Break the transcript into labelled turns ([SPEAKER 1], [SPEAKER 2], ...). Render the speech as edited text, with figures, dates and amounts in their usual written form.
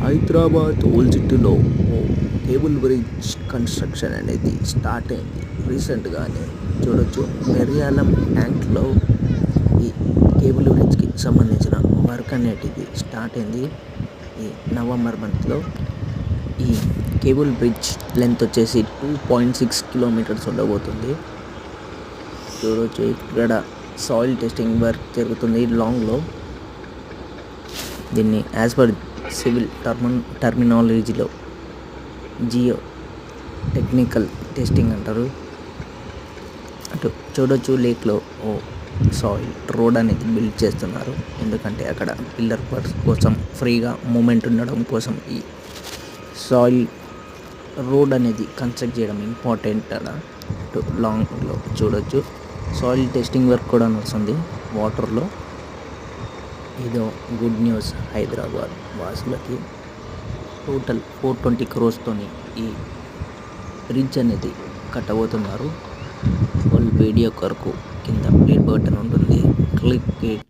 [SPEAKER 1] Hyderabad old సిటీలో ఓ cable bridge construction అనేది start అయింది రీసెంట్గానే. చూడొచ్చు మెరియాలం ట్యాంక్లో ఈ కేబుల్ బ్రిడ్జ్కి సంబంధించిన వర్క్ అనేది స్టార్ట్ అయింది ఈ నవంబర్ మంత్లో. ఈ కేబుల్ బ్రిడ్జ్ లెంత్ వచ్చేసి 2.6 కిలోమీటర్స్ ఉండబోతుంది. చూడొచ్చు ఇక్కడ సాయిల్ టెస్టింగ్ వర్క్ జరుగుతుంది లాంగ్లో. దీన్ని యాజ్ పర్ సివిల్ టర్మినాలజీలో జియో టెక్నికల్ టెస్టింగ్ అంటారు. అటు చూడొచ్చు లేక్లో ఓ సాయిల్ రోడ్ అనేది బిల్డ్ చేస్తున్నారు. ఎందుకంటే అక్కడ పిల్లర్ వర్క్ కోసం ఫ్రీగా మూమెంట్ ఉండడం కోసం ఈ సాయిల్ రోడ్ అనేది కన్స్ట్రక్ట్ చేయడం ఇంపార్టెంట్ అలా. అటు లాంగ్లో చూడొచ్చు సాయిల్ టెస్టింగ్ వర్క్ కూడా నడుస్తుంది వాటర్లో. ఇదో గుడ్ న్యూస్ హైదరాబాద్ వాసులకి. టోటల్ 420 crores ఈ బ్రిడ్జ్ అనేది కట్టబోతున్నారు. ఫుల్ వీడియో కొరకు కింద ప్లే బటన్ ఉంటుంది, క్లిక్ ఇట్.